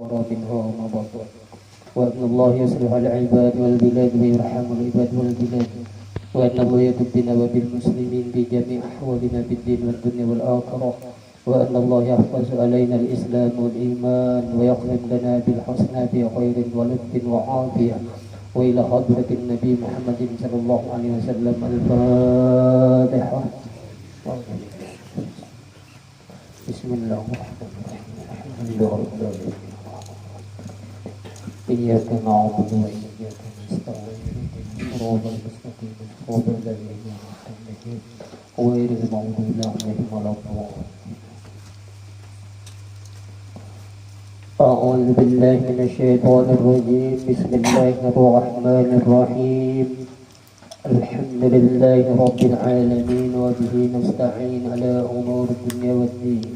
منها وما بطن وأن الله يصلح العباد والبلاد ويرحم العباد والبلاد وأن الله يتوب بنا وبالمسلمين بجميع أحوالنا بالدين والدنيا والآخرة وأن الله يحفظ علينا الإسلام والإيمان ويختم لنا بالحسنى بخير ولطف وعافية وإلى حضرة النبي محمد صلى الله عليه وسلم الفاتحة. بسم الله الرحمن الرحيم الحمد لله رب العالمين إياك نعبد وإياك نستعين اهدنا الصراط المستقيم صراط الذين أنعمت عليهم غير المغضوب عليهم ولا الضالين. أعوذ بالله من الشيطان الرجيم بسم الله الرحمن الرحيم الحمد لله رب العالمين وبه نستعين على أمور الدنيا والدين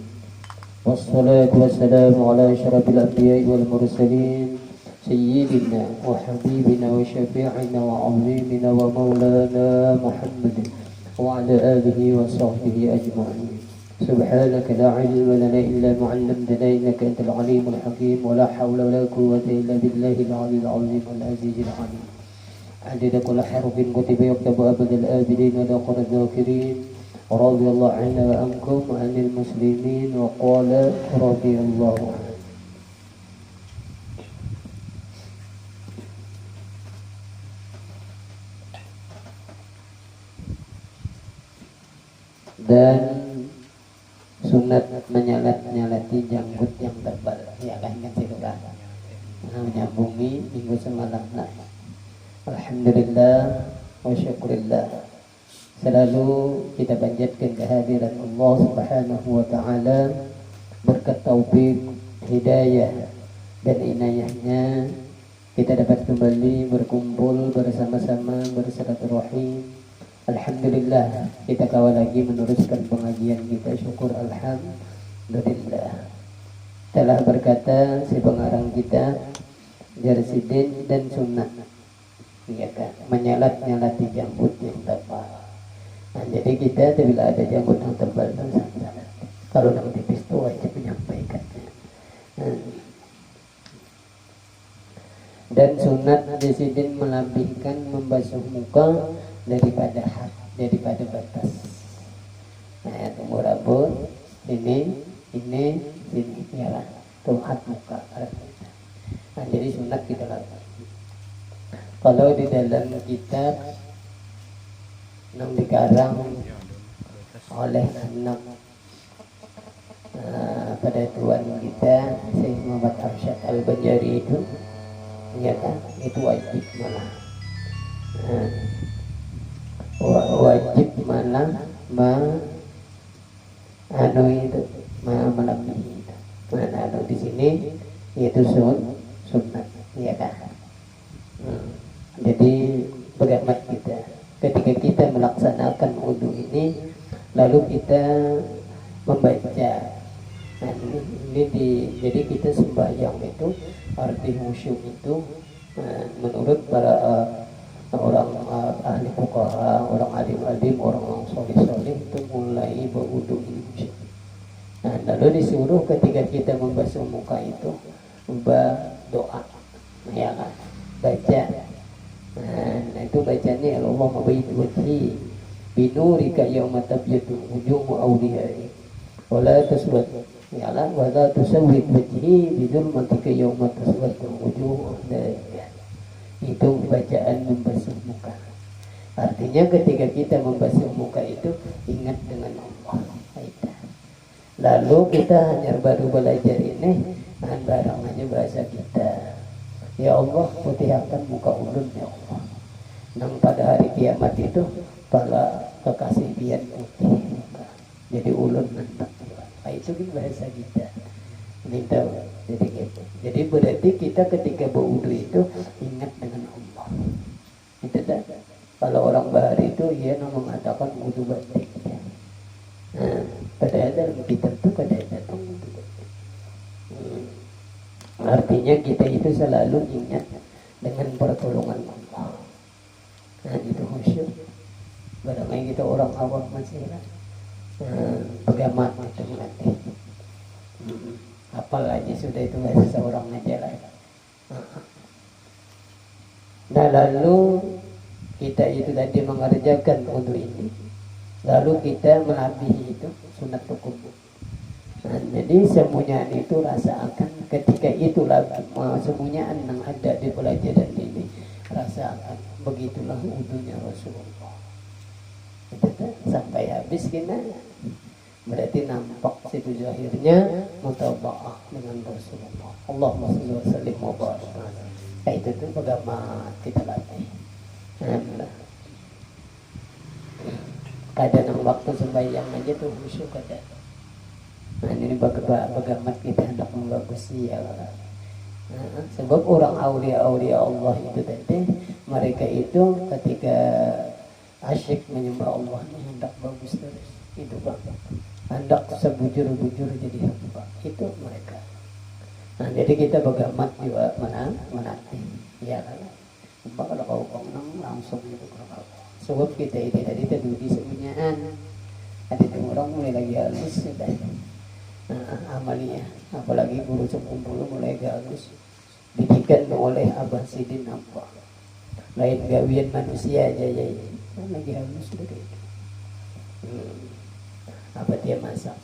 والصلاة والسلام على أشرف الأنبياء والمرسلين سيدنا وحبيبنا وشفيعنا وعظيمنا ومولانا محمد وعلى آله وصحبه أجمعين. سبحانك لا علم لنا إلا ما علمتنا إنك أنت العليم الحكيم ولا حول ولا قوة إلا بالله العلي العظيم العزيز العليم. عدد كل حرف كتب يكتب أبد الآبدين ودقر الذاكرين رضي الله عنا وعنكم عن المسلمين وقال رضي الله عنه. Dan sunat menyalati janggut yang tebal, ya kan itu kan menyambungi minggu semalam. Alhamdulillah wa syukurillah, selalu kita panjatkan kehadiran Allah Subhanahu wa taala berkat taufik, hidayah dan inayahnya kita dapat kembali berkumpul bersama-sama bersilaturahim. Alhamdulillah, kita kawal lagi meneruskan pengajian kita. Syukur alhamdulillah. Telah berkata si pengarang kita Jarsidin dan sunnah, ya kan, menyalat-nyalati janggut yang tebal. Nah, jadi kita bila ada janggut yang tebal itu kalau yang tipis itu wajib menyampaikannya. Dan sunat Jarsidin melambingkan membasuh muka daripada batas. Nah, tumbuh rambut ini ialah tuhat muka. Nah, jadi sunat kita lakukan. Kalau di dalam kitab yang dikarang oleh anak pada tuan kita Syekh Muhammad Arsyad Al-Banjari itu, ya kan, itu wajib malah. Wajib malah melebihi itu. Mana di sini yaitu sunnah, ya kan. Jadi bagaimana kita ketika kita melaksanakan wudu ini lalu kita membaca. Nah, jadi kita sembahyang itu arti khusyuk itu menurut para orang ahli fuqaha, orang alim-alim, orang soleh-soleh itu mulai berwudu ini. Nah, lalu disuruh ketika kita membasuh muka itu berdoa, ya kan, baca. Nah, itu bacanya Allahumma bayyid wajhi binurika yawma tabyatu wujuhu awliyai wa la taswad, ya la wa la tusawwid wajhi bidulmatika yawma taswadu wujuhu awliyai. Itu bacaan membasuh muka. Artinya ketika kita membasuh muka itu ingat dengan Allah. Lalu kita hanya baru belajar ini dengan barang aja bahasa kita. Ya Allah, putihkan muka ulun ya Allah. Nang pada hari kiamat itu para kekasih pian putih. Jadi ulun mantap. Nah, itu bahasa kita. Minta jadi gitu. Jadi berarti kita ketika berwudu itu ingat dengan Allah. Itu dah. Kalau orang bahari itu ia mengatakan wudu batik. Nah, padahal dalam kitab itu kadang-kadang wudu batik. Artinya kita itu selalu ingat dengan pertolongan Allah. Nah, itu khusyuk. Barangkali kita orang awam masih lah. Bagaimana itu nanti. apalagi sudah itu bahasa seorang aja lah. Nah lalu kita itu tadi mengerjakan untuk ini, lalu kita melabihi itu sunat hukum. Nah, jadi semuanya itu rasa akan ketika itulah semuanya yang ada di pelajaran ini rasa akan begitulah wudunya Rasulullah. Itu sampai habis kita berarti nampak situ zahirnya mutaba'ah dengan Rasulullah. Allahumma shalli wa sallim wa barik. Itu tuh bagaimana kita latih. Kadang waktu sembahyang aja tuh khusyuk kadang. Nah ini bagaimana kita hendak membagusi ya. Sebab orang aulia Allah itu tadi mereka itu ketika asyik menyembah Allah hendak bagus terus itu bang, hendak sebujur-bujur jadi hamba itu mereka. Nah jadi kita bagaimana juga menanti ya kan. Kalau kau ngomong langsung itu kalau sebab kita ini tadi teduh di semuanyaan ada orang mulai lagi halus sudah. Amalia apalagi guru sekumpul mulai halus didikan oleh Abah Sidin apa lain gawian manusia aja ya lagi halus sudah itu apa dia masak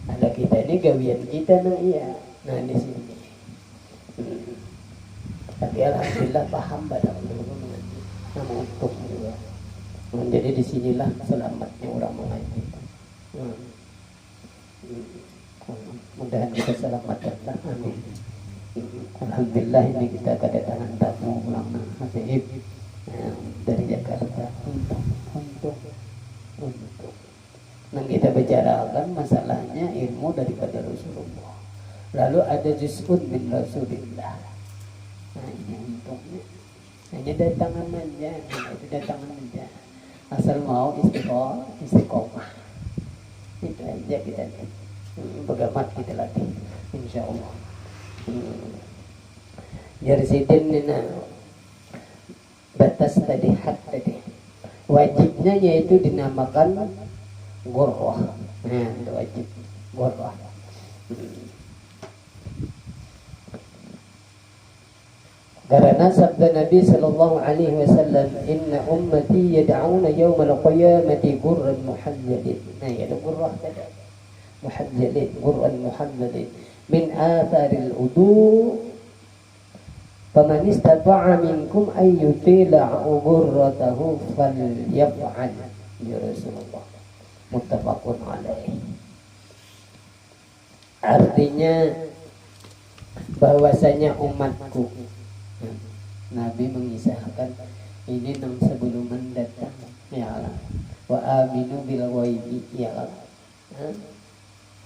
ada kita ini gawian kita nah iya nah di sini tapi alhamdulillah paham pada ulama mengaji nama untuk juga menjadi disinilah selamatnya orang mengaji. Mudah-mudahan kita selamat datang. Amin. Alhamdulillah ini kita kedatangan tamu ulama Habib dari Jakarta untuk yang kita bicarakan masalahnya ilmu daripada Rasulullah. Lalu ada juz'un min Rasulillah. Nah ini untuknya. Hanya datangan aja, itu datangan aja. Asal mau istiqomah. Itu aja kita lihat. Bagaimana kita latih insya Allah. Jadi sidin batas tadi hak tadi wajibnya yaitu dinamakan ghurrah. Nah itu wajib ghurrah. Karena sabda Nabi sallallahu alaihi wasallam inna ummati yad'una yawmal qiyamati ghurran muhajjalin. Nah itu ghurrah tadi muhajjalin ghurran muhajjalin min atharil wudu faman istata'a minkum ay yutila ghurratahu falyaf'al ya Rasulullah muttafaqun alaih. Artinya bahwasanya umatku Nabi mengisahkan ini yang sebelum mendatang ya Allah wa aminu bil ghaibi ya Allah.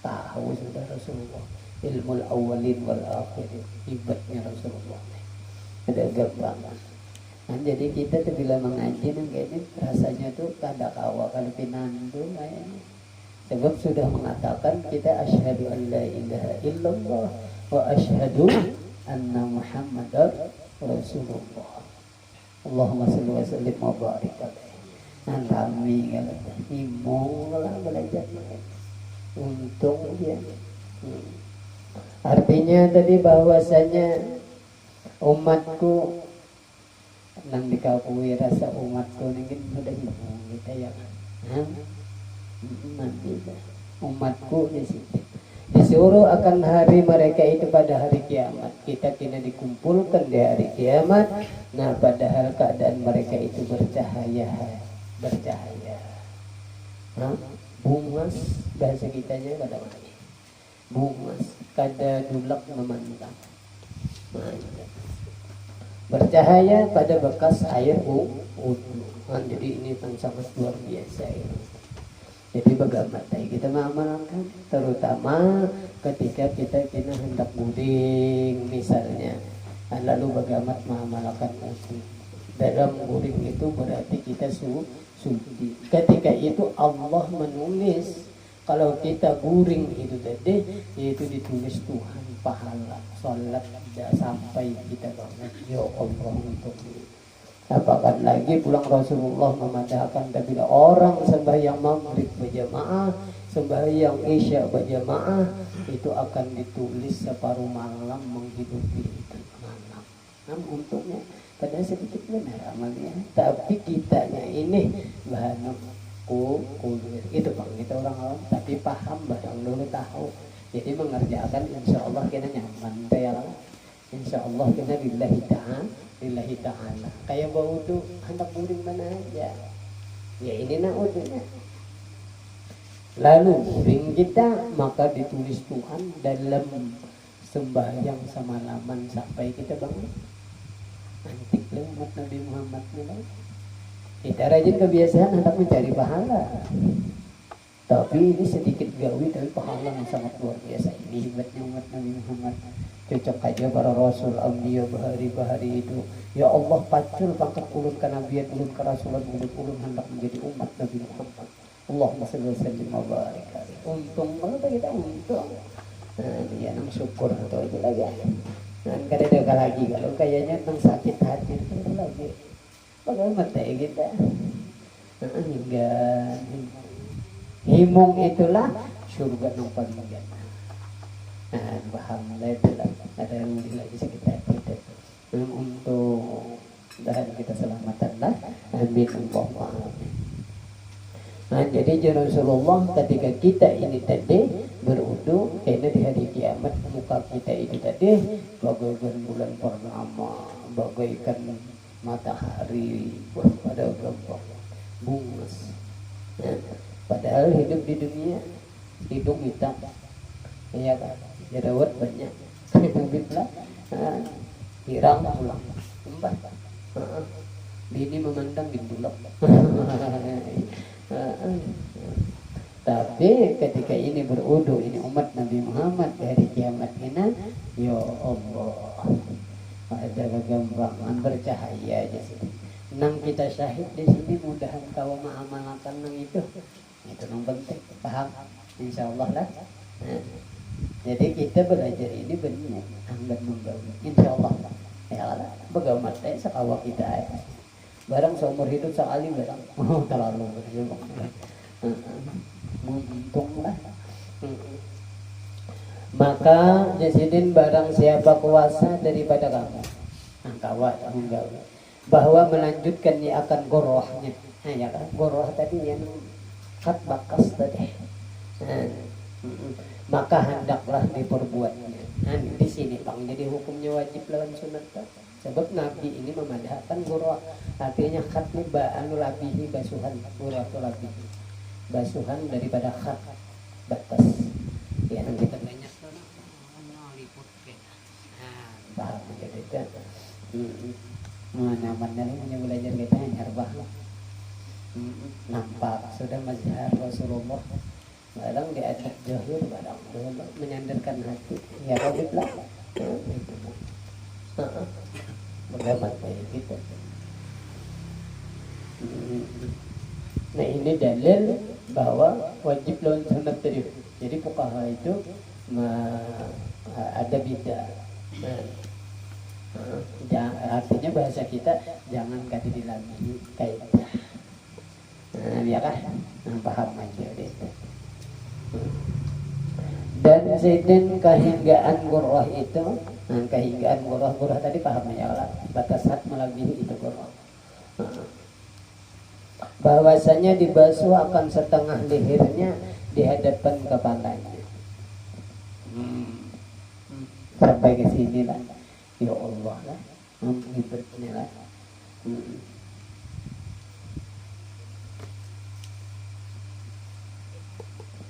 Tahu sudah Rasulullah ilmu awalin wal akhirin hebatnya Rasulullah ada gambaran. Nah, jadi kita tuh bila mengaji ini rasanya tuh kada kawa kalau pinandu kayaknya sebab sudah mengatakan kita asyhadu an la ilaha illallah wa asyhadu anna muhammadar Rasulullah. Allahumma shalli wa sallim wa barik alaihi. Nah kami kalau imong lah belajar untung dia. Artinya tadi bahwasanya umatku nang dikakui rasa umatku mungkin sudah kita ya nanti umatku di sini disuruh akan hari mereka itu pada hari kiamat. Kita kena dikumpulkan di hari kiamat. Nah padahal keadaan mereka itu bercahaya bungas bahasa kitanya kada mati bungas kada dulak memantang bercahaya pada bekas air wudu. Jadi ini sangat luar biasa ini. Jadi bagaimana kita mengamalkan terutama ketika kita hendak guring misalnya lalu bagaimana mengamalkan wudu. Dalam guring itu berarti kita suci. Ketika itu Allah menulis kalau kita guring itu tadi itu ditulis Tuhan pahala salat tidak sampai kita banget ya Allah untuk Apakah lagi pulang Rasulullah memandangkan bila orang sembahyang maghrib berjamaah, sembahyang isya berjamaah, itu akan ditulis separuh malam menghidupi itu malam. Namun untungnya pada sedikit benar amalnya, tapi kitanya ini bahan kulir itu bang, kita orang awam tapi paham barang dulu tahu, jadi mengerjakan insya Allah kita nyaman ya, insya Allah kita lillahi ta'ala kayak bau wudu hendak buring mana aja ya, ini nak wudunya lalu buring kita maka ditulis Tuhan dalam sembahyang semalaman sampai kita bangun. Antik lah umat Nabi Muhammad nih. Kita rajin kebiasaan hendak mencari pahala, tapi ini sedikit gawi tapi pahala yang sangat luar biasa. Ini hebatnya umat Nabi Muhammad. Cocok aja para rasul ambiya bahari-bahari itu. Ya Allah pacul pangkat ulun kenabian, ulun kerasulan, ulun hendak menjadi umat Nabi Muhammad. Allahumma shalli wa sallim wa barik alaihi. Untung banget kita untung. Nah, dia nang syukur atau itu lagi. Nah, kadang lagi kalau kayaknya nang sakit hati itu lagi. Bagaimana kita? Hingga himung itulah surga nang paling gana. Nah, paham itulah. Ada yang lagi sekitar kita. Untuk dan kita selamatkanlah. Amin Allahumma amin. Nah, jadi Rasulullah ketika kita ini tadi berudu, karena di hari kiamat muka kita itu tadi bagaikan bulan purnama, bagaikan matahari pada gambar bungas. Nah, padahal hidup di dunia hidung hitam, ya kan? Jerawat banyak, bibitlah, hirang pulang, empat. Bini memandang ditulak. Tapi ketika ini berudu, ini umat Nabi Muhammad dari kiamat ini, ya Allah, ada kegampangan bercahaya aja sini. Nang kita syahid di sini mudahan kau mengamalkan nang itu nang penting, paham? Insya Allah lah. Jadi kita belajar ini benar, angkat membawa. Insya Allah lah. Ya Allah, bagaimana sekawak kita ya. Barang seumur hidup sekali barang terlalu untunglah. Maka jasidin barang siapa kuasa daripada kamu angkawat bahwa melanjutkan ini akan gorohnya. Nah, ya kan goroh tadi yang kat bakas tadi. Maka hendaklah diperbuatnya. Nah, di sini bang, jadi hukumnya wajib lawan sunat. Sebab Nabi ini memadahkan goroh, artinya khat ini anu labihi basuhan, goroh itu labihi basuhan daripada khat batas. Ya yang kita banyak liput paham jadi kan. Mana ini belajar kita nyarbah nampak sudah mazhar Rasulullah barang diajak jahil barang menyandarkan hati ya wajib lah. Bagaimana kayak gitu. Nah ini dalil bahwa wajib lawan sunat tadi. Jadi fuqaha itu ada beda. Artinya bahasa kita jangan kata dilami kaidah. Ya kan? Paham aja deh. Dan zaidin kehinggaan gurrah itu, kehinggaan gurrah tadi paham ya lah, batas had melebihi itu gurrah. Bahwasanya dibasuh akan setengah lehernya di hadapan kepalanya. Sampai ke sini lah. Ya Allah lah, menghiburnya lah.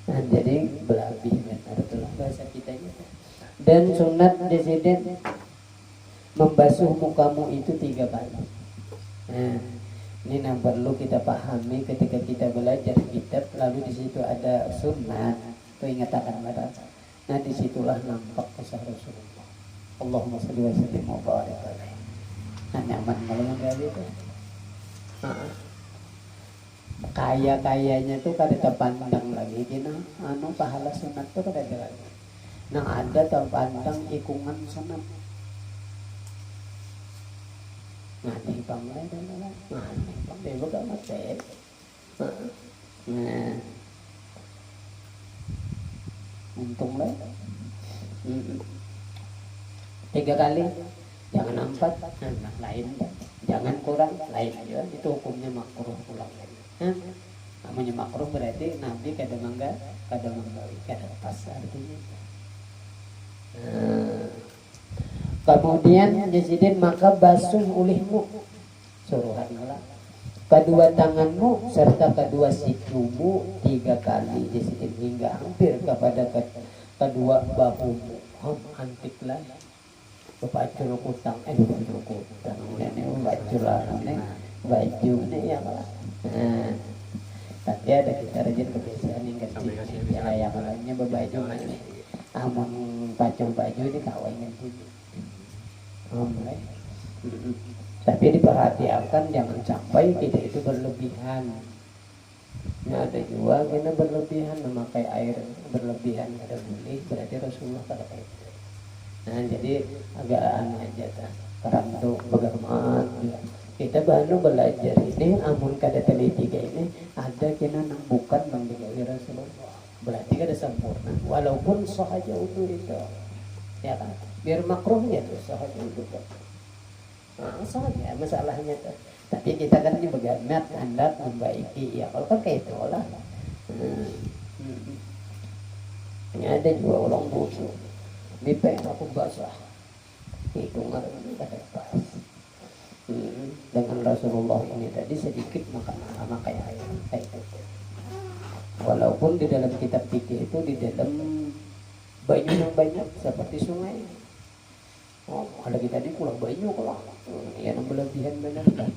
Nah, jadi berlebih benar itulah bahasa kita ini. Dan sunat desiden membasuh mukamu itu 3 kali. Nah, ini yang perlu kita pahami ketika kita belajar kitab. Lalu di situ ada sunat, itu ingat akan merah. Nah disitulah nampak kisah Rasulullah. Allahumma shalli wa sallim wa barik alaihi. Nah nyaman kalau nggak gitu. Kaya-kayanya tuh kada terpandang lagi kena pahala sunat tuh kada ada lagi. Nah ada terpandang ikungan sunat. ngani pamai dan ngani pamai boga mate. Nah, untung lah. 3 kali, jangan 4, nah, lain, jangan kurang, lain aja. Itu hukumnya makruh ulang lagi. Namanya makruh berarti Nabi kadang enggak, kadang menggawi, kadang pas artinya. Kemudian Yazidin maka basuh ulihmu, suruhan lah, kedua tanganmu serta kedua sikumu 3 kali Yazidin hingga hampir kepada kedua bahumu. Antiklah bacul kutang, bacul kutang ini bacul ini baju ini ya lah. Tapi ada kita rajin kebiasaan yang kecil yang lainnya berbaju ini amun pacul baju ini kawin gitu. Tapi diperhatikan jangan sampai kita itu berlebihan. Nah, ada juga kita berlebihan memakai air berlebihan kada boleh, berarti Rasulullah kada kayak gitu. Nah, jadi agak aneh aja ta. Karena tuh bagaimana kita baru belajar ini amun kada teliti ini ada kena bukan mendigai Rasulullah. Berarti kada sempurna walaupun sahaja itu. Ya kan? Biar makruhnya tuh sahaja itu. Nah, sahaja masalahnya tuh. Tapi kita kan ini bagaimana hendak membaiki ya kalau kan kayak itu lah. Ini ada juga orang busuk. Dipen aku basah. Itu ngarang kata pas. Dengan Rasulullah ini tadi sedikit makan kayak air kayak itu. Walaupun di dalam kitab fikih itu di dalam banyu yang banyak seperti sungai. Oh, ada kita di pulau banyu kalau ya yang berlebihan benar kan.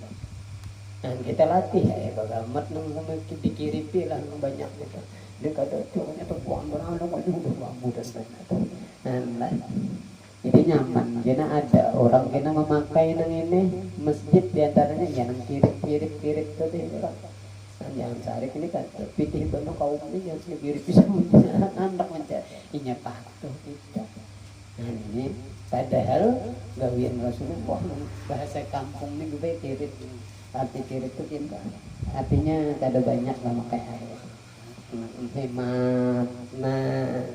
Nah, kita latih ya bagamat nang sama dikiripi lah nang banyak gitu. Dia kata tuanya tuh buang barang banyak udah bambu dan banyak. Nah, jadi nyaman. Jadi ada orang kena memakai nang ini masjid diantaranya ya nang kirip tadi kan. Jangan cari ini kan pitih benar kaum ini yang sendiri bisa anak mencari inya patuh kita. Nah, ini padahal gawian Rasulullah bahasa kampung ini gue kirip. Arti kirip itu cinta. Artinya kada banyak lah makai air. Hemat. Nah,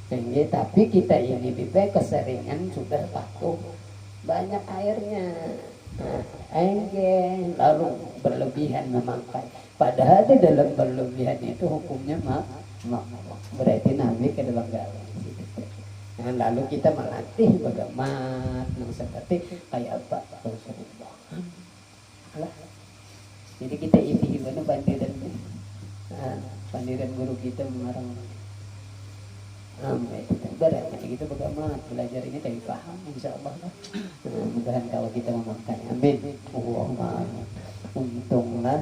tinggi, tapi kita ini bibe keseringan sudah patuh banyak airnya. Enggak, lalu berlebihan memakai. Padahal di dalam berlebihan itu hukumnya berarti Nabi kedua kali. Nah, lalu kita melatih bagaimana seperti kayak apa Rasulullah. Alah. Jadi kita ini gimana bandiran guru kita mengarang. Berarti kita bagaimana belajar ini dari paham insyaallah lah. Mudah-mudahan kalau kita memakai amin. Allahumma untunglah.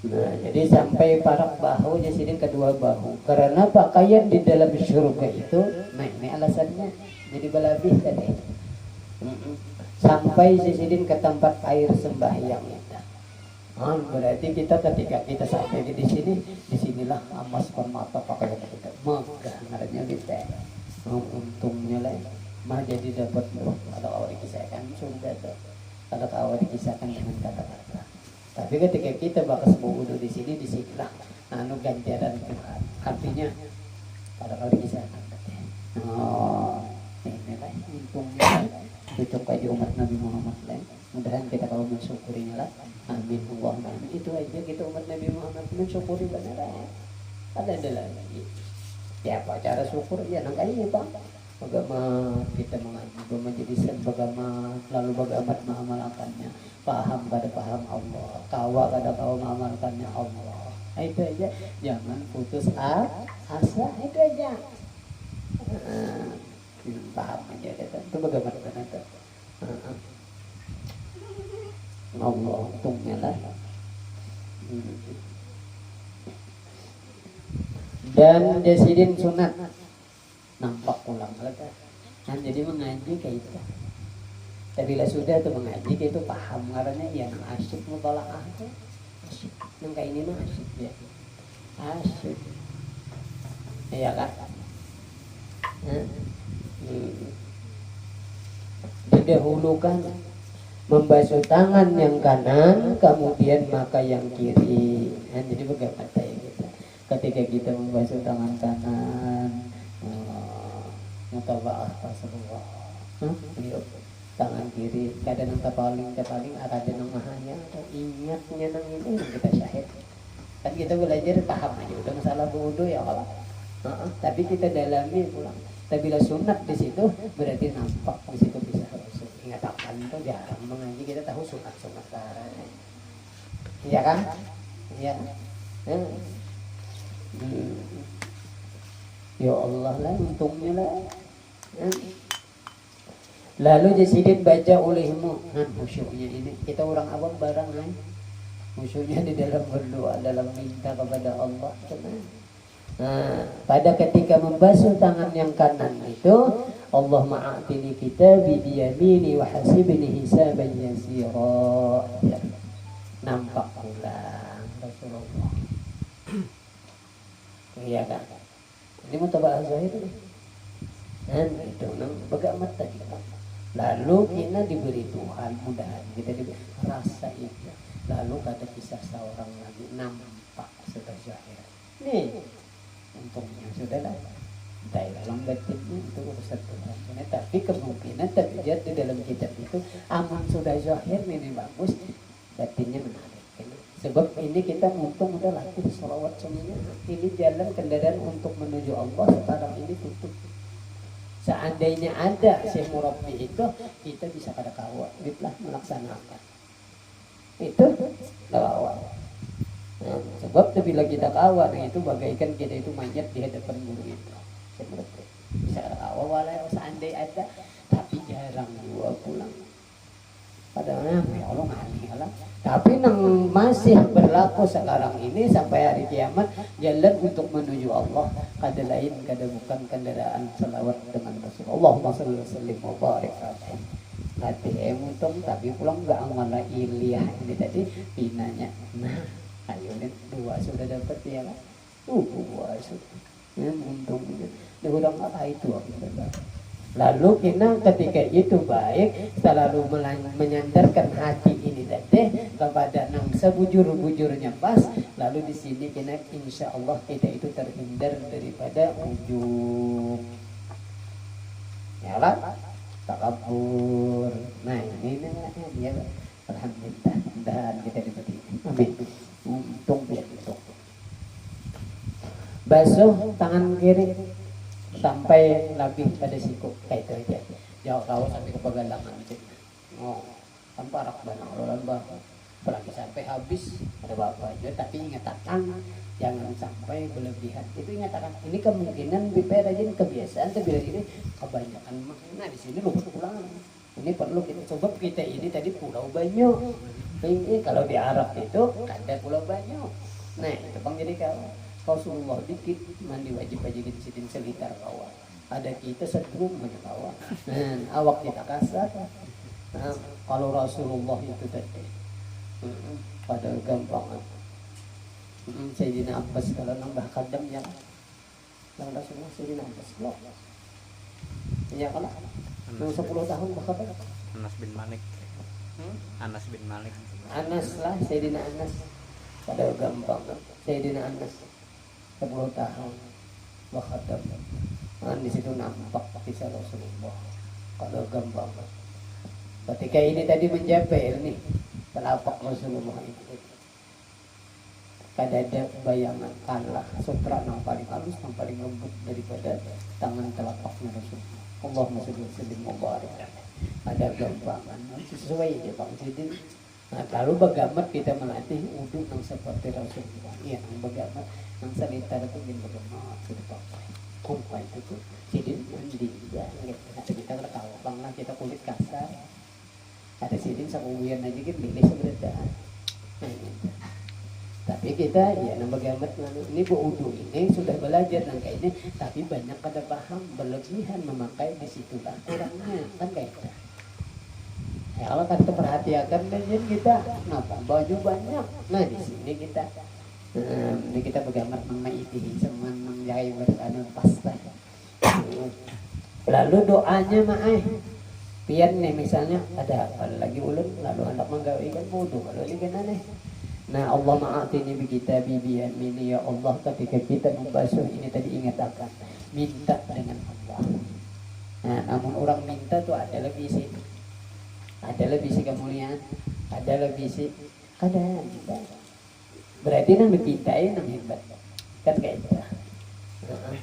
Nah, jadi sampai parak bahu jadi kedua bahu. Karena pakaian di dalam surga itu, nah ini alasannya jadi berlebih tadi. Sampai sisidin ke tempat air sembahyang itu. Berarti kita ketika kita sampai di sini, disinilah amas permata pakaian kita. Maka ngarannya kita. Untungnya lah, mah jadi dapat ada awal dikisahkan sudah tuh. Ada awal dikisahkan dengan kata-kata. Tapi ketika kita bakas wudu di sinilah ganjaran Tuhan. Artinya ada awal dikisahkan. Inilah untungnya. Itu kayak umat Nabi Muhammad lain. Mudahan kita kalau mensyukurinya lah. Amin Allahumma amin. Itu aja kita umat Nabi Muhammad mensyukuri benar. Ada lagi. Ya apa cara syukur? Ya nangkanya Bang. Bagaimana kita mengaji, bagaimana jadi bagaimana lalu bagaimana mengamalkannya. Paham kada paham Allah. Kawa kada kawa mengamalkannya Allah. Itu aja. Jangan putus asa. Itu aja. Paham aja itu bagaimana benar. Allah untungnya lah. Dan jasidin sunat nampak pulang lagi. Nah, jadi mengaji kayak itu. Tapi bila sudah tuh mengaji kayak itu paham karena yang asyik mutalaah itu asyik. Yang kayak ini mah asyik ya. Asyik. Ya kan? didahulukan membasuh tangan yang kanan, kemudian maka yang kiri. Nah, jadi bagaimana kita ketika kita membasuh tangan kanan, mutaba'ah Rasulullah, tangan kiri kadang nang paling ada nang mahanya, ingatnya nang ini kita syahid. Kan kita belajar paham aja udah masalah wudu ya kalau. Tapi kita dalami pulang. Tapi bila sunat di situ berarti nampak di situ bisa rasul. Ingat akan itu jarang mengaji kita tahu sunat iya kan? Iya. Ya Allah lah untungnya lah. Lalu jasidin baca olehmu khusyuknya ini kita orang awam barang khusyuknya di dalam berdoa, dalam minta kepada Allah. Nah, pada ketika membasuh tangan yang kanan itu Allah ma'atini kitabi biyamini wa hasibni hisaban yasira. Nampak pulang Rasulullah. Iya kan? Ini mutaba'ah zahir nih. Dan itu bagaimana tadi. Lalu kita diberi Tuhan mudahan kita diberi rasa itu. Lalu kata kisah seorang lagi nampak sudah zahir. Nih untungnya sudah dalam batinnya itu urusan Tuhan. Tapi kemungkinan terjadi di dalam kitab itu aman sudah zahir ini bagus, batinnya menarik. Sebab ini kita untung udah latih sholawat semuanya. Ini jalan kendaraan untuk menuju Allah sekarang ini tutup. Seandainya ada Syekh Murabbi itu kita bisa pada kawat, kita melaksanakan itu lawak. Nah, sebab bila kita kawan itu bagaikan kita itu mayat di hadapan guru itu. Bisa kawan walau seandainya ada, tapi jarang gua pulang. Padahal ya Allah ngalah. Tapi nang masih berlaku sekarang ini sampai hari kiamat jalan untuk menuju Allah. Kada lain kada bukan kendaraan selawat dengan Rasulullah. Allahumma shalli wa sallim wa barik alaihi. Hati untung tapi pulang enggak amala iliyah ini tadi pinanya. Nah, ayo nih dua sudah dapat ya kan? Dua sudah. Ya untung ini. Udah enggak itu lalu kita ketika itu baik selalu menyandarkan hati ini tadi kepada nang sebujur-bujurnya pas. Lalu di sini kita insya Allah kita itu terhindar daripada ujub. Ya lah. Takabur. Nah ini dia alhamdulillah dan kita diberi amin. Untung ya untung. Basuh tangan kiri sampai lebih pada siku kayak itu aja. Jauh kau sampai ke pegalangan itu. Oh, tanpa rak banang rolan bapak. Apalagi sampai habis ada bapak aja. Tapi ingatakan jangan sampai berlebihan. Itu ingatakan ini kemungkinan BPR aja ini kebiasaan. Tapi ini kebanyakan makna di sini lupa pulang. Ini perlu kita coba kita ini tadi Pulau Banyu. Ini kalau di Arab itu ada Pulau Banyu. Nah itu bang jadi kau Rasulullah dikit mandi wajib aja kita sitin selitar kawan. Ada kita sedrum banyak kawan. Awak kita kasar. Nah, kalau Rasulullah itu tadi, padahal gampang. Sayyidina Abbas kalau nambah kadam yang Rasulullah Sayyidina Abbas loh. Iya kalau 10 tahun bahkan Anas bin Malik. Anas bin Malik. Anas lah Sayyidina Anas. Padahal gampang. Sayyidina Anas 10 tahun wakadam. Di situ nampak kisah Rasulullah. Kalau gampang. Ketika ini tadi menjepel nih telapak Rasulullah itu. Kada ada bayangan kalah sutra yang paling halus, yang paling lembut daripada tangan telapaknya Rasulullah. Allahumma sholli wa sallim wa barik. Ada gampangan sesuai aja Bang Sidin. Nah, lalu bagaimana kita melatih wudhu yang seperti Rasulullah? Iya, yang bagaimana yang selitar itu bagaimana sudah pakai kumpai itu tuh Sidin mandi ya, gitu. Kita ketawa bang lah kita kulit kasar. Ada Sidin sama Uyan aja gitu milih sebenarnya. Nah, gitu. Tapi kita ya bagaimana ini wudhu ini sudah belajar nangka ini, tapi banyak kada paham berlebihan memakai disitulah kurangnya kan kayak gitu. Ya kalau kan perhatikan dan kita kenapa baju banyak. Nah di sini kita ini kita bagaimana memaiti seman menjai beranu pasta. Lalu doanya pian nih misalnya ada apa lagi ulun lalu anak menggawikan wudu kalau ini kan aneh. Nah Allah ma'atini bi kitabi bi yamini, ya Allah ketika kita membasuh ini tadi ingat akan minta dengan Allah. Nah namun orang minta tuh ada lebih sih, ada lebih sih kemuliaan, ada lebih sih kadang berarti nang dipintain nang hebat kan kayak gitu.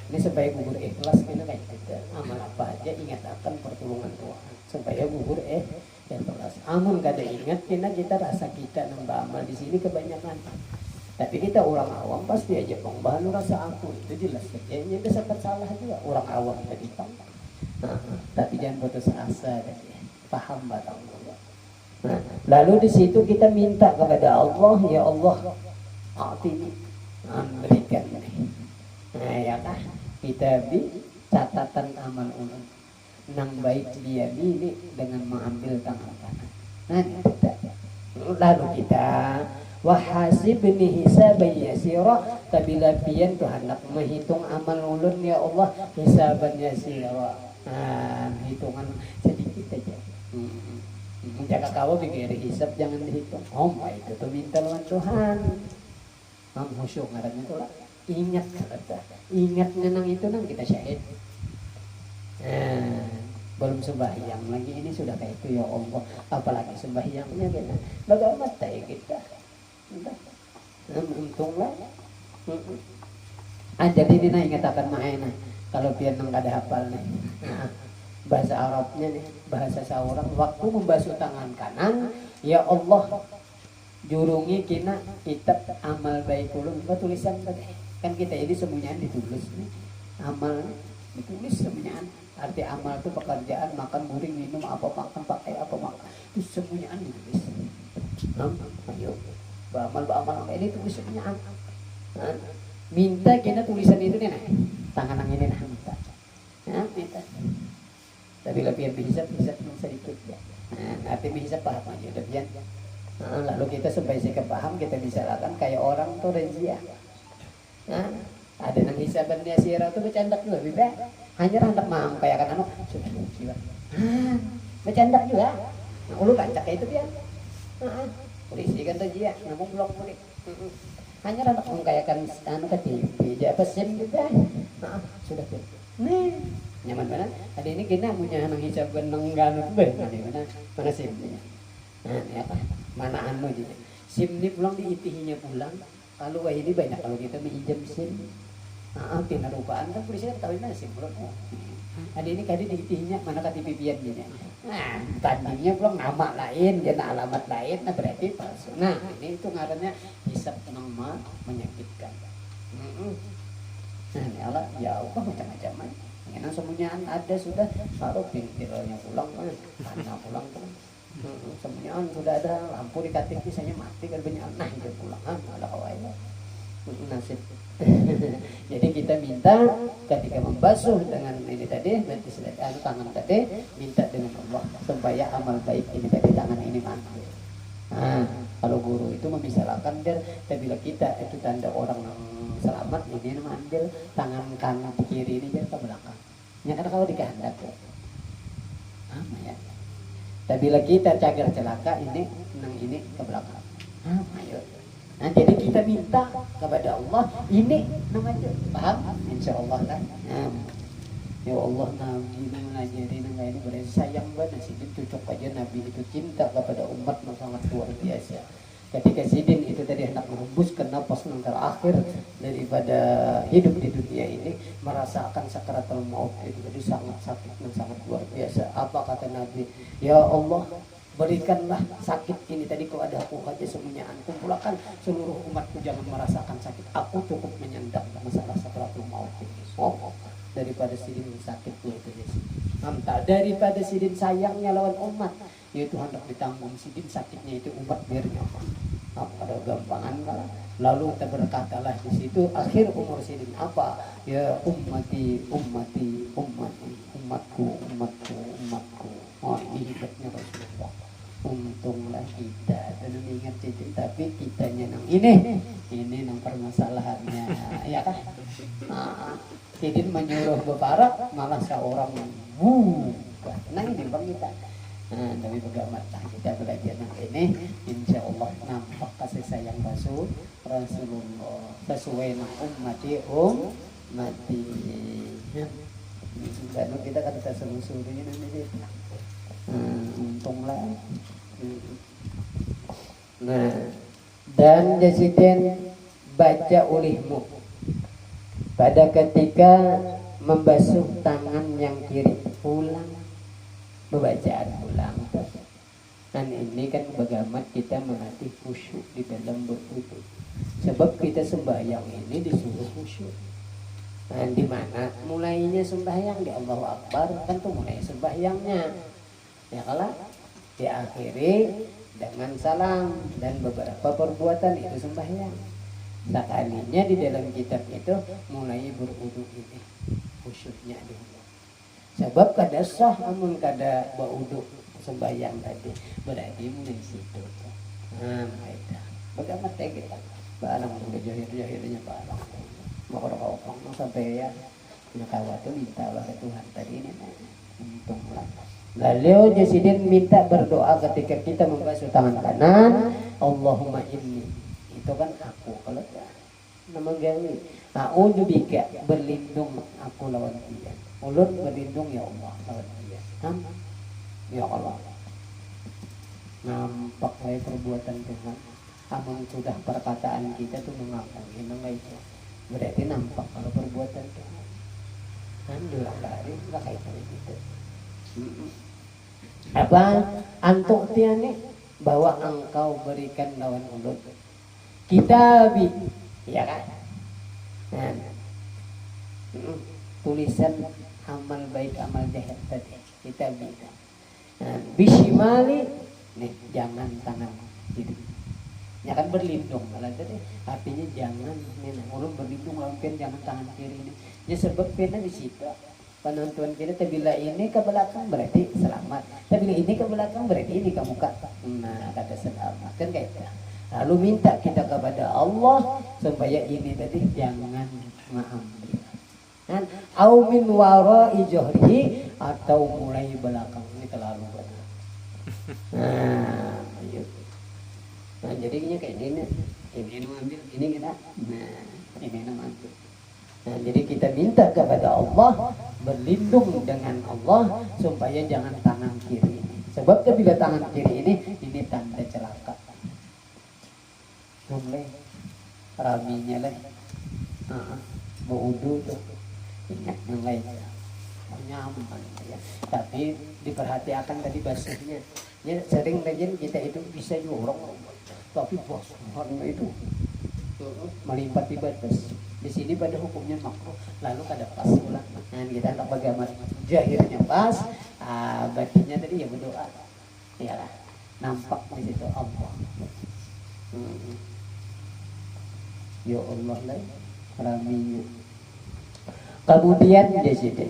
Ini supaya gugur ikhlas gitu kayak gitu. Amal apa aja ingat akan pertolongan Tuhan supaya gugur ikhlas. Amun kada ingat kita rasa kita nambah amal di sini kebanyakan. Tapi kita orang awam pasti aja pengbahan rasa aku itu jelas saja. Ini bisa salah juga orang awam tadi pang. Tapi jangan putus asa tadi. Paham batang Allah. Nah, lalu di situ kita minta kepada Allah, ya Allah, atini berikan ini. Nah ya kan kita catatan amal ulun nang baik dia ini dengan mengambil tangan kanan. Nah kita lalu kita wahasibni hisaban yasira, tabila pian tu hendak menghitung amal ulun ya Allah hisaban yasira. Nah hitungan sedikit aja. Jaga kau pikir hisab jangan dihitung. Oh itu tuh minta lawan Tuhan. Khusyuk ngarannya itu lah. Ingat kata, ingat nang itu nang kita syahid. Nah, belum sembahyang lagi ini sudah kayak itu ya Allah. Apalagi sembahyangnya kita. Bagaimana ya kita? Untunglah. Jadi dina ingat akan maena. Kalau pian nang kada hafal nih. Nah, bahasa Arabnya nih, bahasa seorang waktu membasuh tangan kanan, ya Allah jurungi kina kitab amal baik ulun tulisan tadi. Kan kita ini semuanya ditulis nih. Amal ditulis semuanya. Arti amal itu pekerjaan, makan, guring, minum, apa makan, pakai apa makan. Itu semuanya ditulis. Ayo. Beramal ini tulis semuanya. Minta kita tulisan itu nih, tangan yang ini nah minta. Nah, minta. Tapi lebih bisa sedikit ya. Nah, arti bisa paham aja lebih. Lalu kita supaya sikap paham kita bisa lakukan kayak orang tuh rajia. Nah, ada nang hisaban yasira tuh bercanda juga bibek. Hanya hendak mam kayak kan anu sudah jiwa. Bercanda juga. Nah, ulu kancak itu dia. Polisi kan tuh dia, namun blok mulik. Hanya hendak mengkayakan anu ke TV, apa SIM juga. Sudah tuh. Nih, nyaman banget. Ada ini kita punya nang hisaban nang ganu tuh mana SIM-nya. Nah, ini apa? Mana anu juga. SIM ini pulang diitihinya pulang. Kalau wah ini banyak kalau kita minjam SIM. Pinarupaan kan polisi kan tahu SIM pulang. Ada ini kali diitihinya mana KTP-pian gini. Nah, tandingnya pulang nama lain, dan alamat lain, nah berarti palsu. Nah, ini itu ngarannya hisab nama menyakitkan. Nah, ini Allah ya apa macam-macam. Ini semuanya ada sudah taruh pintirnya pulang, mana pulang tuh. Semuanya sudah ada lampu di KTP saya mati kan banyak nah itu pulang ada kawain nasib. Jadi kita minta ketika membasuh dengan ini tadi berarti tangan tadi minta dengan Allah supaya amal baik ini tadi tangan ini mati. Nah kalau guru itu memisahkan dia bila kita itu tanda orang selamat ini mengambil tangan kanan kiri ini jangan ke belakang. Ya karena kalau dikehendak apa ya? Tapi lagi kita cagar celaka ini nang ini ke belakang. Ayo. Nah jadi kita minta kepada Allah ini namanya paham? Insya Allah kan. Ya Allah Nabi mengajari nang ini berarti sayang banget sih cocok aja Nabi itu cinta kepada umat yang sangat luar biasa. Ketika Sidin itu tadi hendak menghembuskan napas yang terakhir daripada hidup di dunia ini merasakan sakaratul maut itu jadi sangat sakit dan sangat luar biasa. Apa kata Nabi? Ya Allah berikanlah sakit ini tadi kepada aku aja semuanya. Kumpulkan seluruh umatku jangan merasakan sakit. Aku cukup menyandang masalah sakaratul maut ini. Daripada Sidin sakit itu daripada Sidin sayangnya lawan umat. Yaitu hendak ditanggung Sidin sakitnya itu umat biar nyaman. Pada gampangan lalu kita berkatalah di situ akhir umur Sidin apa? Ya ummati umatku. Oh ini hebatnya Rasulullah. Untunglah kita dan mengingat Sidin tapi kitanya nang ini nang permasalahannya ya kan? Sidin menyuruh bebarak malah seorang nah ini tampil bang kita. Tapi bagaimana kita belajar ini, insya Allah nampak kasih sayang Rasulullah sesuai dengan ummati. Lalu kita kan kita selusuri nanti untunglah. Nah, dan jasiden baca ulihmu pada ketika membasuh tangan yang kiri, ulang pembacaan ulang. Dan ini kan bagaimana kita melatih khusyuk di dalam berwudu. Sebab kita sembahyang ini disuruh khusyuk. Nah, di mana mulainya sembahyang di Allahu Akbar kan tuh mulai sembahyangnya. Ya kalau diakhiri dengan salam dan beberapa perbuatan itu sembahyang. Sekalinya di dalam kitab itu mulai berwudu ini khusyuknya dulu. Sebab kada sah amun kada baudu sembahyang tadi berarti mulai situ. Itu. Bagaimana kita barang udah jahir-jahirnya barang. Mau orang sampai ya punya kawat tuh minta lah Tuhan tadi ini untunglah. Lalu Jasidin minta berdoa ketika kita membasuh tangan kanan, Allahumma inni. Itu kan aku kalau nama gawi. A'udzubika berlindung aku lawan dia. Ulun berlindung ya Allah lawan dia. Ya Allah. Nampak saya perbuatan Tuhan. Amun sudah perkataan kita tuh mengakui nama itu. Berarti nampak kalau perbuatan Tuhan. Diulang kali enggak kayak gitu. Apa antuk tiane bahwa engkau berikan lawan ulun kitabi, ya kan? Tulisan amal baik amal jahat tadi kita bisa. Bishimali nih jangan tangan kiri. Ya kan berlindung malah tadi artinya jangan nih ulun berlindung lawan jangan tangan kiri ini. Ya sebab pena di situ. Penonton kita bila ini ke belakang berarti selamat, tapi bila ini ke belakang berarti ini ke muka. Nah kata selamat kan kayak itu. Lalu minta kita kepada Allah supaya ini tadi jangan mengambil. Kan? Au min wara'i johrihi atau mulai belakang ini terlalu banyak. Nah jadi ini kayak gini, ini mengambil, ini kita, nah ini mengambil. Nah, jadi kita minta kepada Allah berlindung dengan Allah supaya jangan tangan kiri ini. Sebab bila tangan kiri ini tanda celaka. Mulai raminya lah, berwudu tuh ingat mulai nyaman ya. Tapi diperhatikan tadi basuhnya. Ya sering rajin kita itu bisa jorok, tapi basuhan itu melimpati batas. Di sini pada hukumnya makruh, lalu kada pas pula. Nah kita tak bagaimana jahirnya pas, batinnya tadi ya berdoa, ya lah nampak di situ Allah. Ya Allah lah, rami. Kemudian jadi,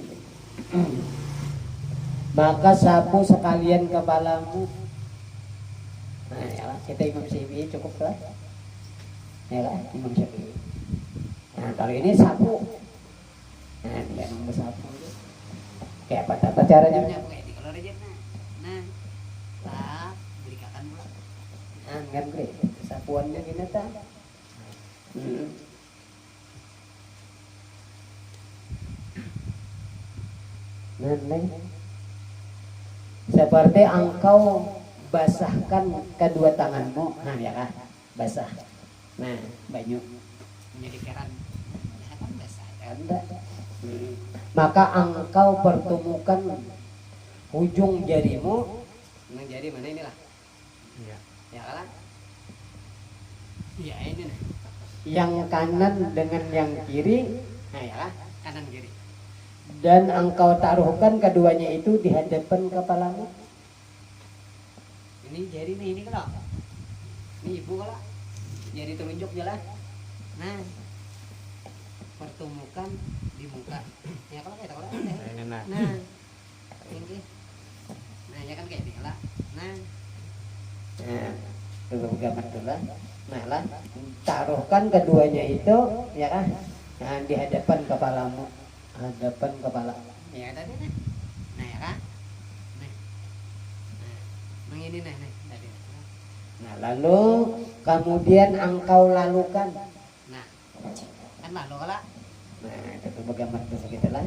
maka sapu sekalian kepalamu. Nah ya lah, kita Imam Syafi'i cukup lah, ya lah Imam Syafi'i. Nah kalau ini sapu, nah dia nunggu sapu, kayak apa caranya? Kayak di kalau rejek, nah, tak berikan pula, kan great, sapuannya gini tak, nah, seperti engkau basahkan kedua tanganmu, nah ya kan, basah, nah banyu. Menjadi keran anda. Maka engkau pertemukan ujung jarimu dengan jari mana inilah ya kan ya ini nih yang kanan dengan yang kiri, nah ya kan kanan kiri, dan engkau taruhkan keduanya itu di hadapan kepalamu. Ini jari nih ini kalau ini ibu kalau jari telunjuk jelas. Nah, pertemukan di muka. Ya kalau kayak kalau nah, ini. Nah, ya kan kayak ini lah. Nah, dulu gambar dulu. Nah lah, taruhkan keduanya itu, ya kan? Nah, di hadapan kepalamu, hadapan kepala. Ya tadi nih. Nah, ya kan? Nah, ini nih. Nah, lalu kemudian engkau lalukan. Nah, kan lalu kala. Nah, itu bagaimana bahasa kita lah.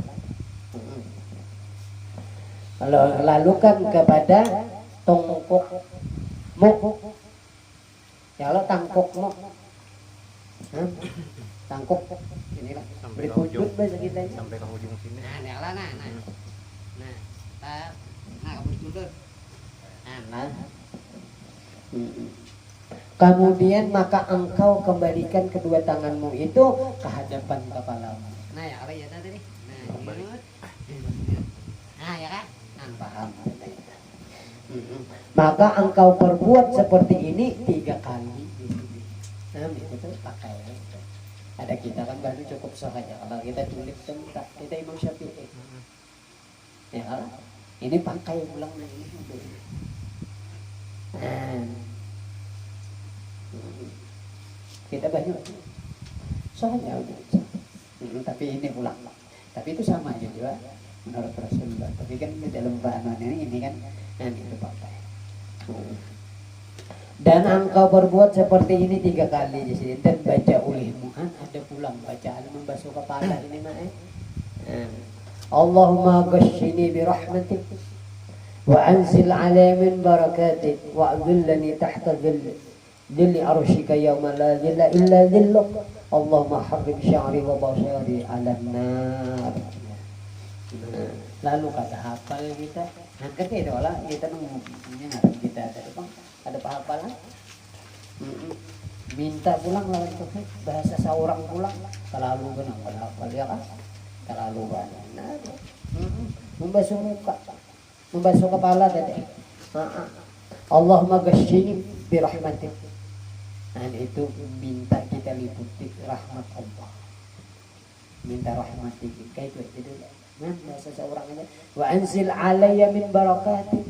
Lalukan kepada tongkokmu. Kalau tangkokmu. Tangkok inilah Sampai ke berikut ujung. bahasa kita. Sampai ke ujung sini. Nah, nyala nah. Nah, kamu dulu. Nah. Kemudian maka engkau kembalikan kedua tanganmu itu ke hadapan kepalamu. Nah, ya apa ya tadi? Nah, Kembali. Nah, ya kan? Paham? Maka engkau perbuat seperti ini 3 kali. Nah, itu pakai. Ada kita kan baru cukup saja. Kalau kita tulis tempat kita Imam Syafi'i. Ya kan? Ini pakai ulang lagi. Kita banyak soalnya tapi ini ulang. Tapi itu sama aja juga menurut Rasulullah. Tapi kan di dalam bahan ini kan itu pakai. Dan engkau berbuat seperti ini 3 kali di sini dan baca olehmu. Ada pulang bacaan membasuh kepala ini mah. Allahumma ghashini bi rahmatik wa anzil alayya min barakatik wa adhillani tahta dhilli arshika yawma la dhilla illa dhilluk. Allahumma harrim sya'ri wa bashari 'alan nar. Lalu kata hafal kita. Ngerti itu lah kita ngarep kita ada hafalan. Minta pulang lawan Tuhan bahasa seorang pulang terlalu benar hafal ya kan? Terlalu banyak. Nah, membasuh muka, membasuh kepala tadi. Allahumma ghashini bi rahmatik. Nah, itu minta kita liputi rahmat Allah. Minta rahmatik kayak itu. Nah, bahasa seorang aja. Wa anzil alayya min barakatik.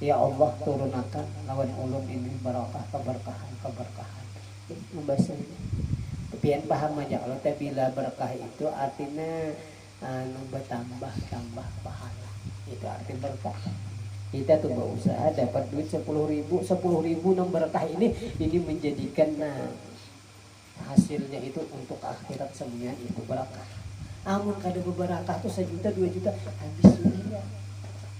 Ya Allah turunkan lawan ulun ini barakah keberkahan. Membaca ini. Pian paham aja kalau bila berkah itu artinya tambah pahala. Itu arti berkah. Kita tuh berusaha dapat duit 10.000 nang berkah ini menjadikan hasilnya itu untuk akhirat semuanya itu berkah. Amun kada beberkah tuh 1 juta 2 juta habis ini ya.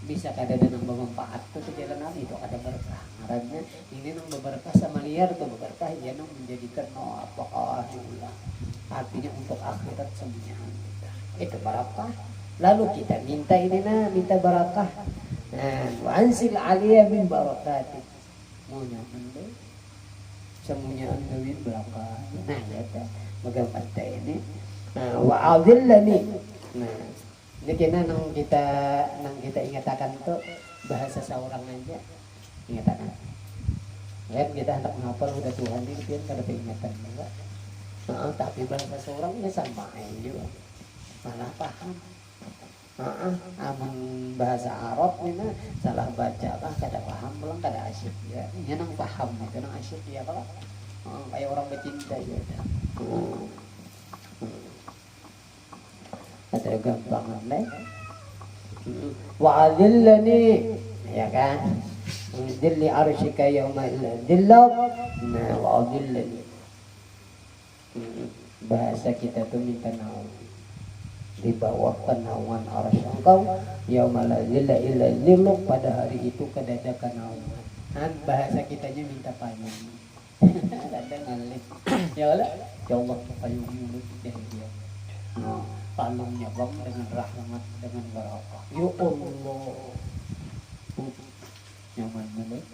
Bisa kada ada nambah manfaat tuh jalan itu ada berkah. Karena ini nang berkah sama liar tuh berkah ya nang menjadikan apakah ulah. Artinya untuk akhirat semuanya itu berkah. Lalu kita minta ini minta barakah. Nah, wa anzil aliyah min barakatik. Mau nyaman deh. Semuanya angin belakang. Nah, ya ta. Bagaimana ini? Nah, wa adillani. Nah, ini kena nang kita ingatakan tuh bahasa seorang aja ingatakan. Kan kita hendak menghafal udah Tuhan ini kan kada ingatan juga. Tapi bahasa seorang ini sama aja. Malah paham. Amun bahasa Arab ini salah baca lah kada paham pulang kada asyik ya. Ini nang paham itu nang asyik ya kalau kayak orang bercinta ya. Ada gampangan lah. Wa'adillani ya kan. Dilli arsyika yawma dillak. Nah wa'adillani. Bahasa kita tuh minta naung di bawah naungan arsy engkau yauma la zilla illa zilluk. Pada hari itu kada ada naungan. Bahasa kitanya minta payung. Ada ngalih. Ya Allah, ya Allah payung mulut dia. Palungnya bang dengan rahmat dengan barakah. Ya Allah. Nyaman banget.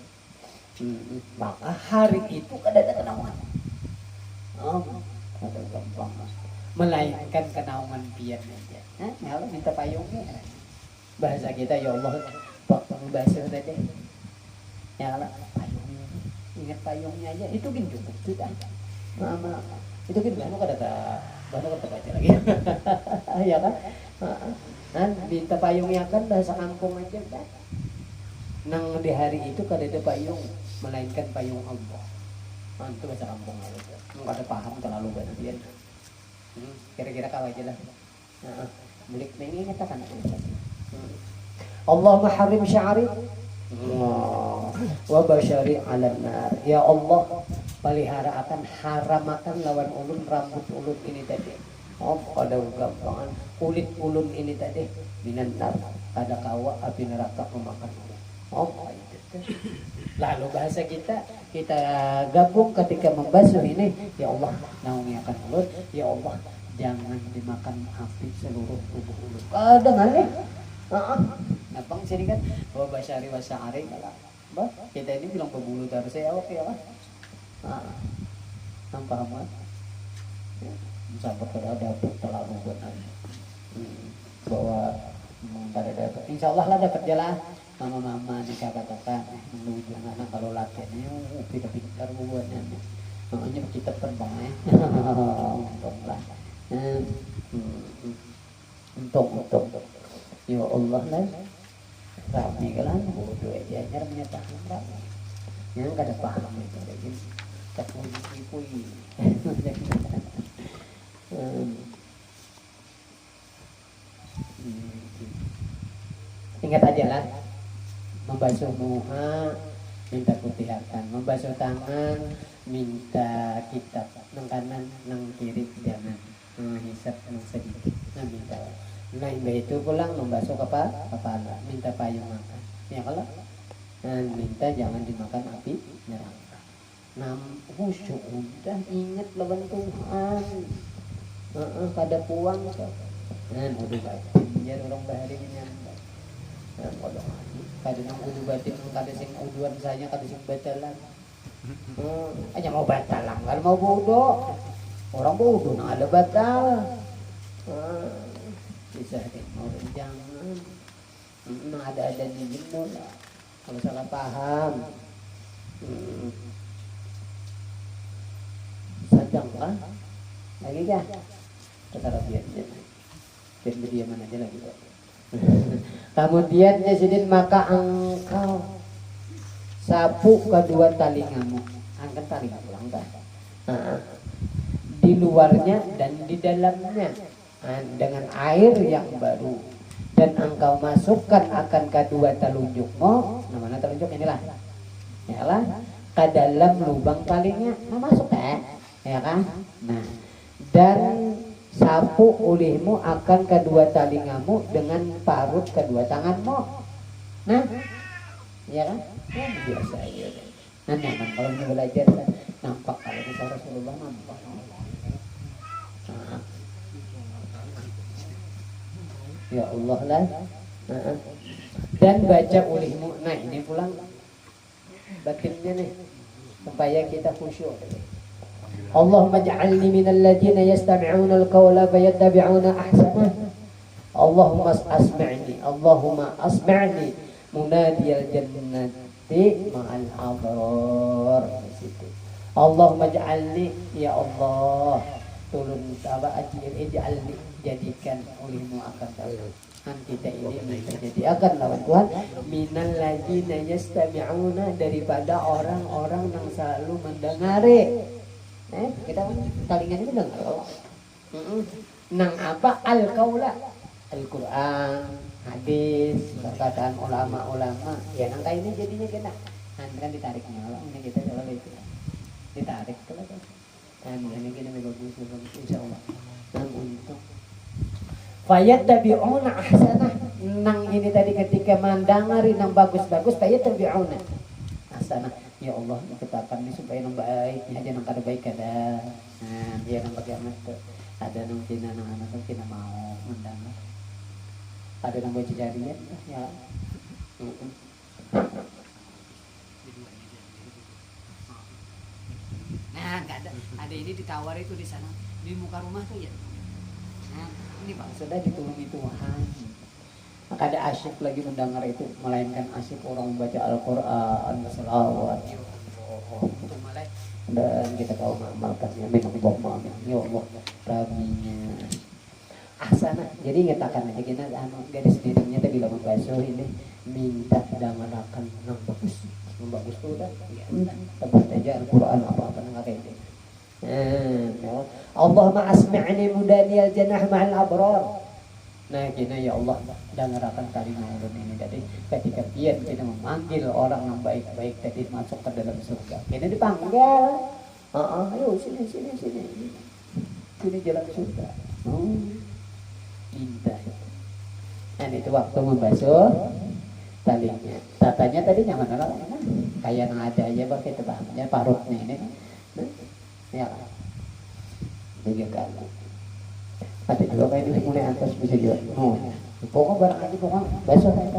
Maka hari itu kada ada naungan. Ada gampang. Melainkan kenaungan pian aja. Ya Allah minta payungnya. Bahasa kita ya Allah bahasa tadi. Ya Allah payungnya. Ingat payungnya aja itu kan cukup sudah. Itu kan baru kada baca lagi. Ya kan? Minta payungnya kan bahasa kampung aja kan. Nang di hari itu kada ada payung melainkan payung Allah. Itu bahasa kampung aja. Enggak ada paham terlalu banyak dia. Kira-kira kau aja lah. Milik ini nyatakan. Allahumma harim sya'ri. wa basyari 'alan nar. Ya Allah, pelihara akan haramakan lawan ulun rambut ulun ini tadi. Oh, pada gampangan kulit ulun ini tadi minan nar, ada kawa api neraka memakan ulun. Oh, itu. Lalu bahasa kita gabung ketika membasuh ini, ya Allah, naungi akan ulun, ya Allah, jangan dimakan api seluruh tubuh ulun. Kadang aneh. Napang sini kan, bahwa basyari wasa'ari kalah. Bah, kita ini bilang pebulu terus ya oke lah. Nampak amat. Sampai ada terlalu buat bahwa pada dapat. Insya Allah lah dapat jalan. Mama-mama nih katakan menuju anak kalau latihannya pintar-pintar buatnya. Makanya kita terbang ya. Untung lah. Untung. Ya Allah lah. Rapi kan bodoh aja nyaranya paham rapi. Yang kada paham itu lagi. Tak pui. Ingat aja lah, membasuh muka minta putihakan, membasuh tangan minta kitab, nang kanan nang kiri jangan, hisap nang sedikit, minta. Nah itu pulang membasuh kepala, minta payung makan, ya kalau minta jangan dimakan api neraka. Khusyuk udah ingat lawan Tuhan. Kada puang udah batin biar orang bahari menyambat. Kalau kada nang udu batin kada sing uduan saya kada sing batalan. Hanya mau batalan kalau mau bodoh. Orang bodoh nang ada batal. Bisa mau jangan. Nang ada di jenuh lah. Kalau salah paham. Sadang kan? Lagi kah? Terserah biar berdiaman aja lagi. Kemudian Yazidin maka engkau sapu kedua talingamu. Angkat talinga pulang kan? Di luarnya dan di dalamnya dengan air yang baru. Dan engkau masukkan akan kedua telunjukmu. Nah mana telunjuk inilah? Ya lah. Ke dalam lubang talingnya. Nah masuk ya kan? Nah dan sapu ulihmu akan kedua talingamu dengan parut kedua tanganmu. Nah, ya kan? Biasa ya. Nah, nyaman kalau mau belajar nampak kalau kita Rasulullah nampak. Ya Allah lah. Dan baca ulihmu. Nah, ini pulang batinnya nih supaya kita khusyuk. Allahumma ja'alni minal ladzina yastami'una al-qawla fayattabi'una ahsanah. Allahumma asmi'ni munadiyal jannati ma'al abrar. Allahumma ja'alni, ya Allah, tolong ij'alni, jadikan ulihmu akan Tuhan kita ini jadi akan lawan Tuhan minal ladzina yastami'una, daripada orang-orang yang selalu mendengari. Kita talingan itu dengar. Nang apa al-qaula, Al-Quran, hadis, perkataan ulama-ulama. Ya nang ini jadinya kita. Kan ditariknya Allah. Ini kita kalau itu ditarik kalau kan. Ini kita bagus insyaallah. Nang untuk fayattabi'una ahsanah. Nang ini tadi ketika mendengari nang bagus-bagus fayattabi'una ahsanah. Ya Allah, kita akan ini supaya nang baik, ya jangan kada baik kada. Biar nang bagaimana tuh. Ada nang cina nang anak kita mau mendengar. Ada nang baca jarinya ya. Nah, ada ini ditawar itu di sana di muka rumah tuh ya. Nah, ini Pak Sudah ditulungi Tuhan. Maka ada asyik lagi mendengar itu, melainkan asyik orang membaca Al-Quran, selawat. Dan kita tahu mengamalkannya, minum ya Allah, rabinya. Ahsanah. Jadi ngetakan aja kita garis dirinya tadi bila membasuh ini minta danganakan nang bagus, membagus tuh udah. Tebus aja Al-Quran apa-apa nang kayak ini. Allahumma asmi'ni mudaniyal janah ma'al abrar. Nah gini ya Allah, dengarkan kalimat ulun ini tadi ketika pian kita memanggil orang yang baik-baik tadi masuk ke dalam surga, kita dipanggil, ayo sini jalan surga, indah. Dan itu waktu membasuh talinya, tatanya tadi nyaman lah, kayak yang ada aja pakai tebangnya parutnya ini, ya, begitu kan. Ada juga kayak ini mulai atas bisa juga, pokoknya barang lagi pokoknya basuh aja.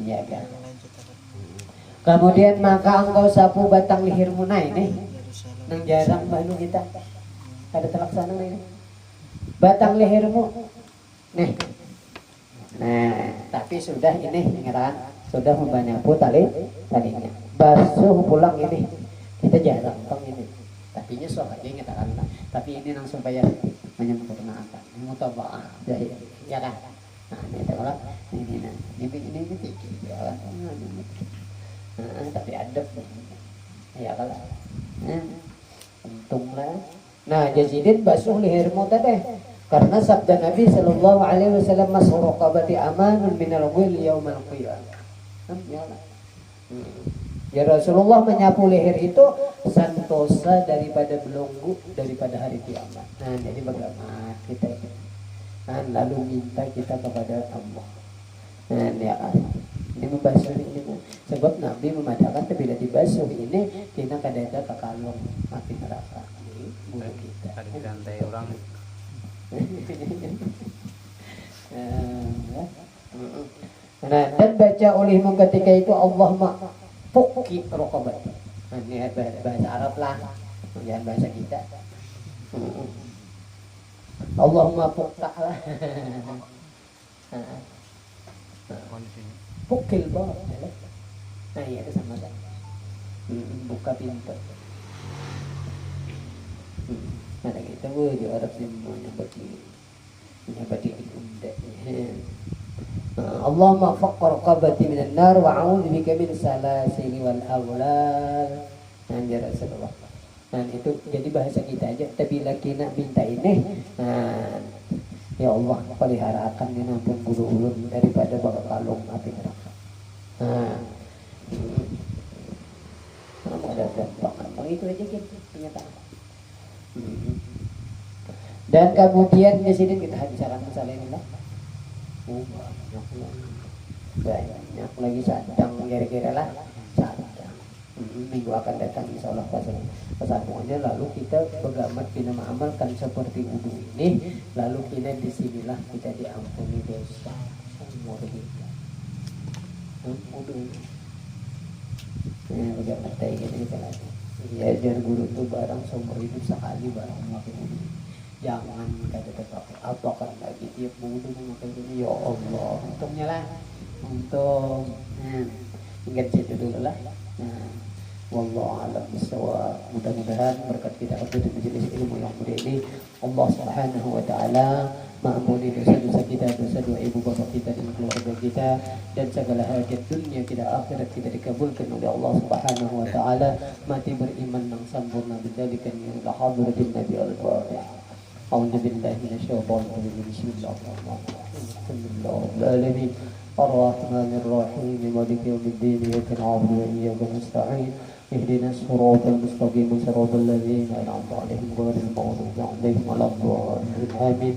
Iya kan. Kemudian maka engkau sapu batang lehermu ini, nang jarang banu kita, ada terlaksana ini. Batang lehermu, nih. Nah, tapi sudah ini ngerahan, sudah membanyaku talinya. Basuh pulang ini, kita jarang tong ini. Tapi nyesok aja ngetakan, tapi ini langsung supaya menyempurnakan, mutaba'ah, ya kan? Nah, ini kalau ini tinggi, ya kan? Tapi adab, ya kan? Untunglah. Nah, jazidin basuh lehermu tadi, karena sabda Nabi Sallallahu Alaihi Wasallam masraqabati amanun minal ghil yaumal qiyamah. Ya Rasulullah menyapu leher itu santosa daripada belenggu daripada hari kiamat. Nah, jadi bagaimana kita itu? Nah, lalu minta kita kepada Allah. Nah, ya ini membasuh ini. Sebab Nabi memadakan bila dibasuh ini kita kadang-kadang kekalung api neraka. Bulu kita. Tadi dirantai orang. Nah, dan baca olehmu ketika itu Allahumma fukki raqabati. Ini bahasa Arab lah, jangan bahasa kita. Allahumma fukka lah. Fukil bab. Nah, iya itu sama kan. Buka pintu. Ada kita di Arab semuanya bagi undangnya. Allahumma faqqa raqabati minan nar wa a'udzu bika min salasili wal aghlal. Anjir Rasulullah. Dan itu jadi bahasa kita aja. Tapi lagi nak minta ini, nah, ya Allah peliharakan dia nampun bulu ulun daripada bakal kalung api neraka. Nah, kamu ada bakal begitu aja gitu kenyataan. Dan kemudian di sini kita habiskan masalah ini lah. Banyak lagi sadang kira-kira lah sadang. Minggu akan datang insya Allah pesantrennya. Lalu kita begamat kita mengamalkan seperti wudu ini, lalu kita disinilah kita diampuni dosa umur kita. Wudu. Begamat kayak gini kita lagi. Ya ajar guru itu barang seumur hidup sekali barang memakai wudu. Jangan kata pakai apa kan lagi tiap wudu memakai ini, ya Allah. Untungnya lah, untung. Ingat situ dulu lah. Wallahu a'lam bishawab. Mudah-mudahan berkat kita di majelis ilmu yang mulia ini, Allah Subhanahu wa taala mengampuni dosa-dosa kita, dosa-dosa ibu bapa kita dan keluarga kita, dan segala hajat dunia kita akhirat kita dikabulkan oleh Allah Subhanahu wa taala. Mati beriman yang sempurna bidzalikan ya hadratin Nabi al-Fatihah. A'udzu billahi minasyaitonir rajim. Bismillahirrahmanirrahim. Ar-Rahmanir Rahim. Maliki yaumiddin. Iyyaka na'budu wa iyyaka nasta'in. Ihdinas siratal mustaqim. Siratal ladzina an'amta 'alaihim ghairil maghdubi 'alaihim waladdallin. Amin.